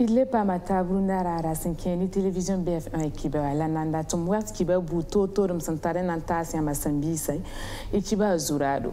Il est pas ma table rara ni télévision BF1 Kiba la nanda tumwa Kiba buto torum santare nantasi amasambisa e Kiba azurado.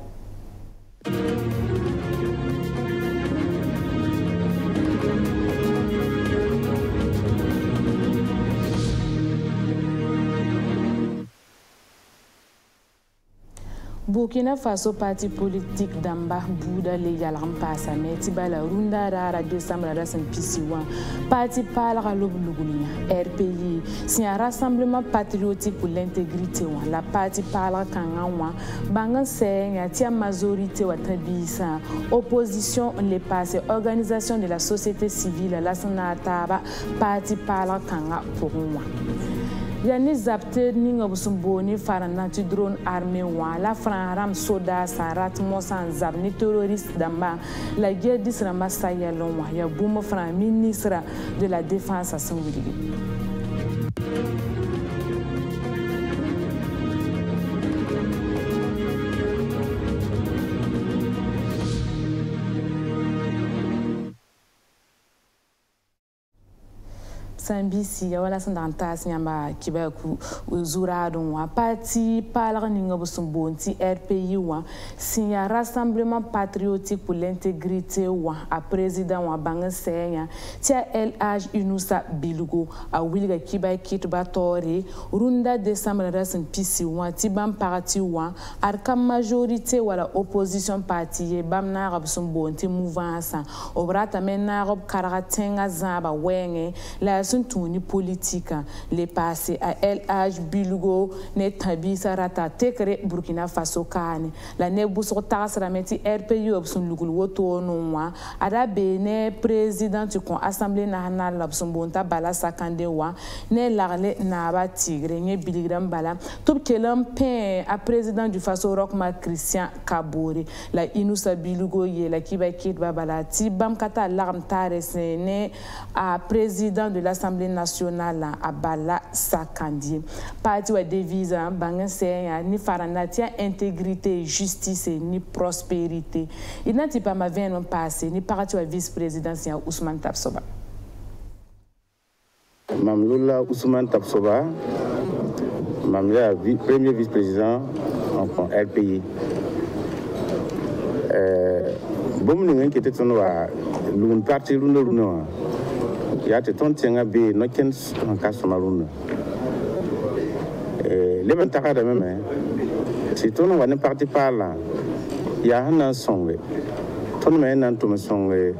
Burkina Faso parti politique d'amba Bouda le yalam passa metiba la runda rara décembre la pisiwan parti parlera l'oblugunia RPI c'est un rassemblement patriotique pour l'intégrité la parti parlera kangawa bangan senya tia majorité wa tabisa opposition les passé organisation de la société civile la sanataba parti parlera kanga pour moi. Yani zapte ninga busumboni faranati drone armé wa la franram soda sarat mosan zab ni terroriste damba la guerre d'Israël sayalon wa ya boum fran ministre de la défense à Saint-Willy. Sambisi ya wala sandantas nyamba kibaku uzurado wa parti parler ninga busumbonti RPI wa signa rassemblement patriotique pour l'intégrité wa a président wa banga senya tia LH Inusa Bilugo a wilga kiba kitba tori runda décembre rasen pisi wa tibam parti wa arka majorité wala opposition parti bamna busumbonti mouvance obrata mena rob karatenga zaba wenge la tuni politique les passé à LH Bilugo ne tabi sarata tekre Burkina Faso kane la ne buso tasra meti RPI opson lugul woto nonwa ada bene président du con assemblée nationale l'opson bonta bala sakande wa ne larle na ba tigre ne biligram bala tout kelam pen à président du Faso Rochma Christian Kabore la Inusa Bilugo ye la kibakit babala ti bam kata larm tare sene à président de l'Assemblée nationale à Bala Sakandi. Parti wa devise bangan ni faranatia intégrité, justice ni prospérité. Il n'a pas ma veine passé ni parti wa vice-présidentiel Ousmane Tapsoba. Mamloula Ousmane Tapsoba, Mamloula premier vice-président en RPI. Bon, nous avons été l'un parti l'un. Ya te ton tienga be no ken en kasomaluna le ben takada meme si ton wa ne parti par là ya hanan songe ton me nan to songe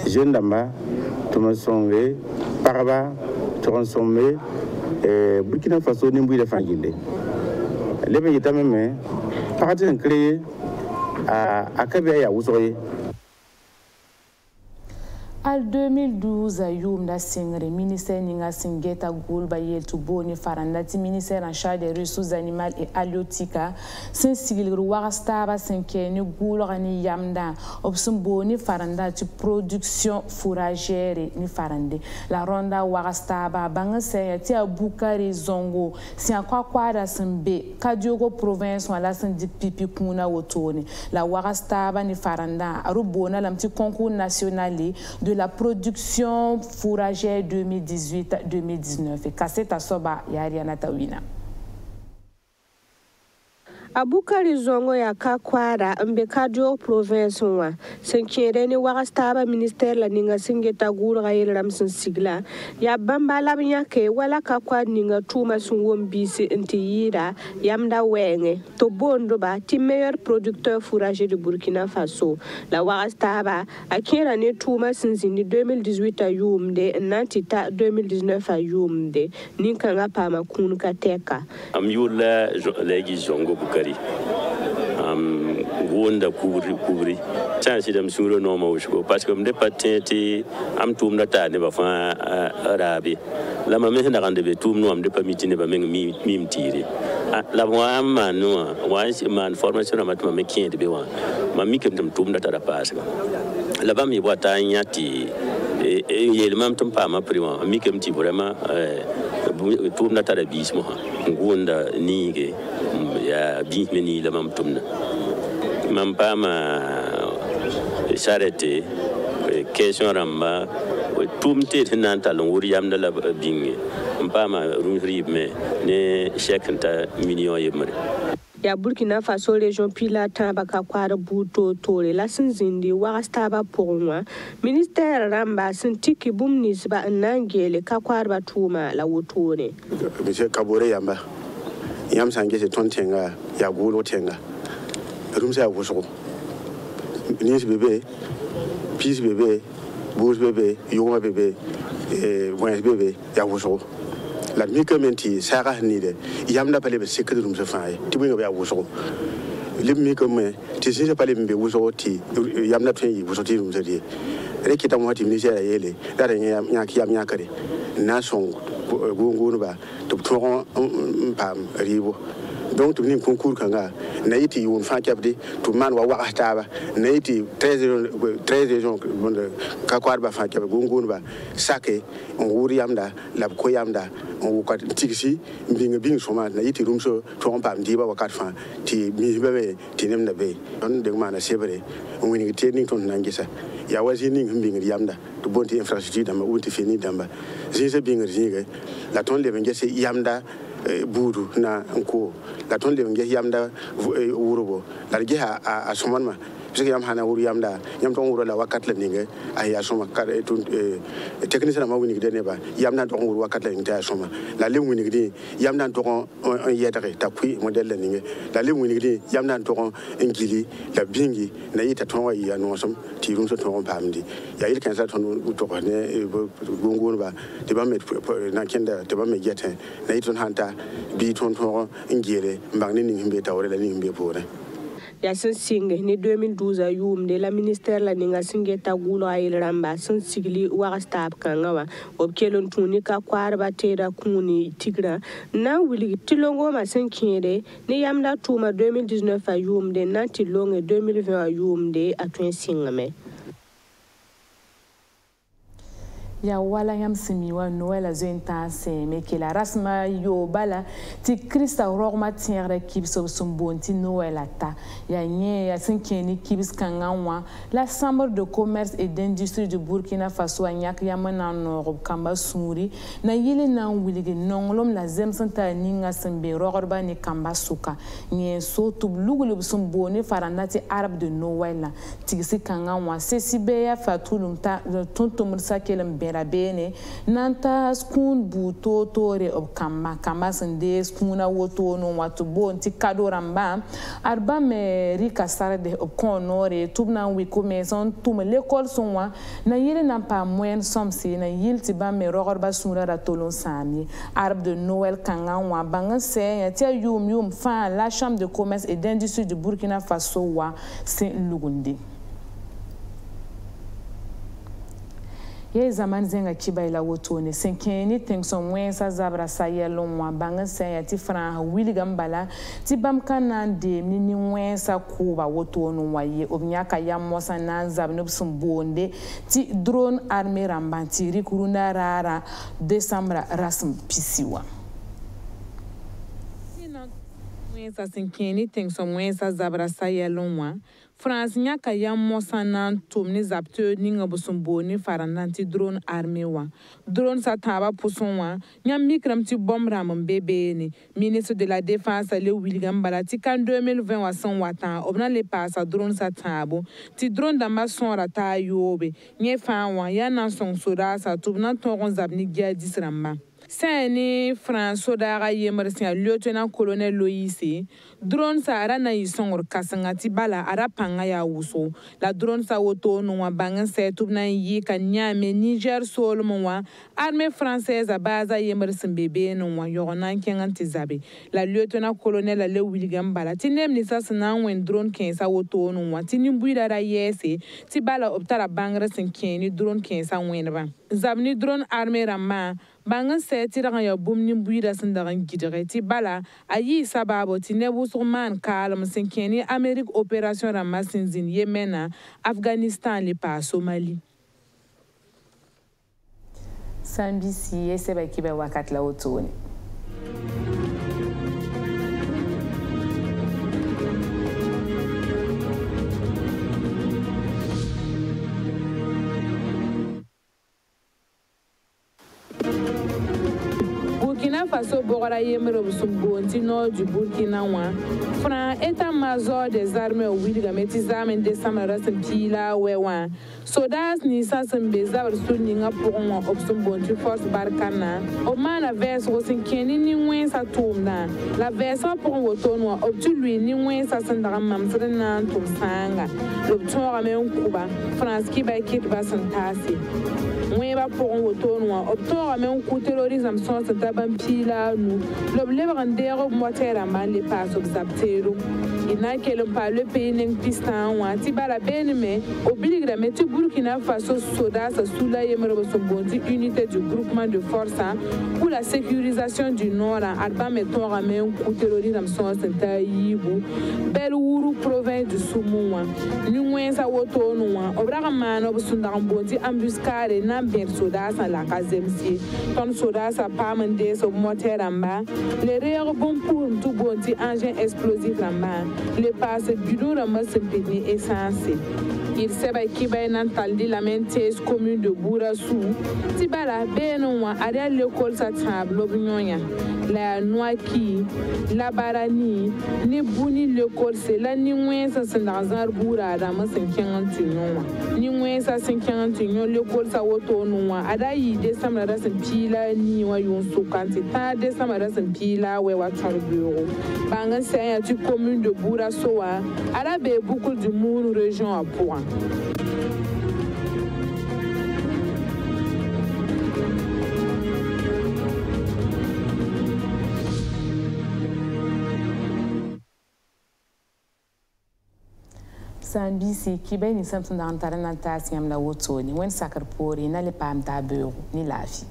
jeune damba to songe paraba to songe Burkina Faso ni mbuile fangile le ben yita meme parti en créé à kabe ya usoye. En 2012, Ayoum da Singre, ministère Ninga Singeta Goulba Yeltuboni Farandati, ministère en charge des ressources animales et halieutiques, Saint-Sigil Warastaba Sankeni Goulani Yamda, Obsumboni Farandati, production fourragère ni Farande. La ronda Warastaba, Bangasaya, Tia Boukari Zongo, si en quoi da Sembe, Kadiogo province, ou la Sindi Pipi Kuna Wotone, la Warastaba ni Faranda, Arubona, l'un petit concours national de la production fourragère 2018-2019. Et Kasseta Soba Yariana Tawina. Abukari zongo ya kakwara mbekadio province wa senkere warastaba ministère la ninga singeta gura yelam sigla ya bamba labnya ke wala kakwa ninga tuma sungom bisi intiyira yamda wenge to bondo ba ti meilleur producteur fourrager de Burkina Faso la warastaba akira ne tuma sinzini 2018 a yumde nantita 2019 a yumde ninka ngapa makunu kateka am yula legi zongo bukari wonda kubri chance dam suro no ma usko parce que me patenti am tum data ne ba fa arabi la ma me na rande be tum no am de permiti ne ba mi mtiri la moi manu wa man formation ma me kien de be wa ma mi kem tum data da passe la ba mi bota nyati e le mam tum pa ma prima mi kem ti vraiment tum data da bismo wonda nige ya bi meni la mam tumna mam pa ma s'arrêter question ramba tʋʋm teed sẽn na n tall n wʋd yamda la bĩnge n paama rũms rɩɩbme ne sɛk n ta million yembre ya Burkina Faso région Pila tãabã ka koaad buud toore la sẽn zĩndi wags taabã pʋgẽ wã ministɛɛr rãmba sẽn tɩk bũmb ninsba n na n geele ka koaadbã tʋʋma la wotone monsieur Kabore yamba yãmb sã n ges tõnd tẽnga yaa goolg tẽnga rũmsã yaa wʋsgo nins be be piis be be buus be be yʋgmã be be wẽns be be yaa wʋsgo la mikame tɩ saaga sẽn nide yamda pa leb n sekd rũmsã fãa ye tɩ bõe yaa wʋsgo leb mikame tɩ zĩsã pa leb n be wʋsgo tɩ yamda tõe n yɩ wʋsg tɩ rũmsã die rẽ kɩta mosã tɩ ministɛɛrã yeele la yãk yam yãkre n na n sõng goon-goonbã tɩ b tõog n paam rɩɩbo donc tɩ b ning concours kãnga na yɩ tɩ yʋʋm fãa kɛbde tɩ b maan wa wags taaba na yɩ tɩ 13 région ka koaadbã fãa kɛb goon-goonbã sake n wʋʋd yamda la b ko yamda n wʋka tigsi n bĩng sõma na yɩ tɩ rũmsã tõog n paam dɩɩbã wakat fãa tɩ miisbã me tɩ nemda be tõnd deng maana sebre n wing teed ning tõnd na n gesa yaa wa zĩig ning sẽn bĩngd yamda tɩ boond tɩ infrastructure dãmba wʋn tɩ feni dãmba zĩisã bĩngd zĩige la tõnd leb n ges yamda buudu na n ko la tõnd leb n ges yamda wʋrbo la d ges a sõmanmã pisg yãmb sãn na wʋr yamda yãmb tõg n wʋra la wakat la ninge a yaa sõma technicien rãmbã wingda nebã yamb na n tog n wʋr wakat la ning tɩ yaa sõma la leb wingdẽ yamb na n tog n yɛdge t'a pʋɩ modɛl la ninge la leb wingdẽ yamb na n tog n gili la bĩngi na yɩ t'a tõog a yɩ a noosem tɩ rũmsã tõog n paamde yaa yel-kãensã tõnd togs ne goon-goonbã tɩ bãmb me na kẽnda tɩ bãmb me gɛtẽ na yɩ tõnd sãn ta bɩ tõnd tõog n geele n bãng ne ning sẽn be taoore la ning sẽn be poorẽ ya sẽn sɩnge ne 2012 a yʋʋmde la ministɛɛr la ninga sẽn geta gʋʋlga yel rãmba sẽn sigli wags taab kãngã wã b kell n tũuni ka koaadbã teeda kũuni tigrã n na n wilg tɩ longoomã sẽn kẽede ne yamda tʋʋma 2019 a yʋʋmde n na n tɩ longe 2020 a yʋʋmde a tõe n sɩngame ya wala yam simi wa Noël zoen ta seme ke la rasma yo bala ti Krista rogma tiere kibs of sumbonti Noël ata ya nye ya sinkeni kibs kanganwa la chambre de commerce et d'industrie du Burkina Faso nyak yamana norob kamba suri na yile na wiligi nonglom la zemsanta ninga sembe rogorba ni kamba suka nye so tublugulub sumboni farandati arab de Noël tigisi kanganwa sesibe ya fatulumta tuntumursa kelem bene nanta skun buto tore ob kamba sende skuna woto no watu bon ti kado ramba arba me rika sarde ob konore tubna wi commerçant tum l'école sonwa na yele na pa moyen somsi na yilti ba me rogorba sura ra tolon sami arbre de Noël kanganwa bangan se ya tia yum fa la chambre de commerce et d'industrie du Burkina Faso wa Saint Lugundi ye zaman zenga kibaila wotone senkeni tengson wensa zabra sayelon wa banga sen ti fran willigam bala ti bam kanan de ni wensa kuba wotono waye obnyaka ya mosa nan zabno bonde ti drone armée rambanti rikuruna rara décembre rasm pisiwa wensa senkeni tengson wensa zabra sayelon wa France nyaka ya mosana tumni zapte ninga busumboni farananti drone armée wa drone sa taba pusonwa nyam mikram ti bomra mbebe ni ministre de la défense le William Balati kan 2020 wa son watan obna le pasa drone sa tabo ti drone da mason rata yobe nye fanwa ya nan son soda sa tubna toron zabni gia disramba Sani François Dara Yemersia, lieutenant colonel Loïse, drone sa ara na yisongor kasangati bala ara panga ya wuso. La drone sa woto no wa bangan setub na yi kan nyame Niger Solomon wa armée française a baza Yemersin bébé no wa yorona kenganti zabe. La lieutenant colonel Le William Bala tinem ni sa sana wen drone kensa woto no wa tinimbuida ra yese ti bala optara bangra sin keni drone kensa wenba. Zabni drone armée rama bangan seti daga ya bumni buida sandagan gidere ti bala ayi sababo ti nebu surman kalm senkeni Amerique opération ramasin zin Yemena Afghanistan le pa Somalie Sambisi yeseba kibe wakati la otoni Faso bora yemre busumgonti no du Burkina wa Fran état-major des armées wilga metizam en décembre rasen pila wewa sodas ni sasen bezar sunninga pour on obsumbonti force barkana o mana vers rosin keni ni wen sa tumna la versa pour wotonwa obtu lui ni wen sa sandara mamsrena tum sanga l'obtora me on kuba France qui ba kit basantasi Mweba pour un retour obtora mais on coup terrorisme sans taban pila nous le levander moitié raman les pas obsaptero il n'a qu'elle pas le pays n'en pistan ou antibala benme oblige de mettre Burkina Faso soda sa soula yemre bondi unité du groupement de forces pour la sécurisation du nord arba meton ramé un coup terrorisme sans taïbu Belouru province du Soumoua Nuensa wotonwa obragamano busundam bondi embuscade bien soda sa la kazemsi ton soda sa pamende so moteur amba les réels bon pour tout bondi engin explosif amba les passe bidon ramba se pini essence il seba kiba nantaldi la mentes commune de Bourassou tibala benwa aria l'école sa table obnyonya la noaki la barani ni buni l'école c'est la ni wensa sandazar boura rama 50 ni wensa 50 l'école sa tonwa adayi décembre rasen pila ni wa yonso kanti ta décembre rasen pila we wa bureau bangan c'est tu commune de Bourassou arabe beaucoup du monde région à point Sambisi kibe ni samson da antara na tasi yam la wotoni wen sakar pori na le pam ta beuru ni lafi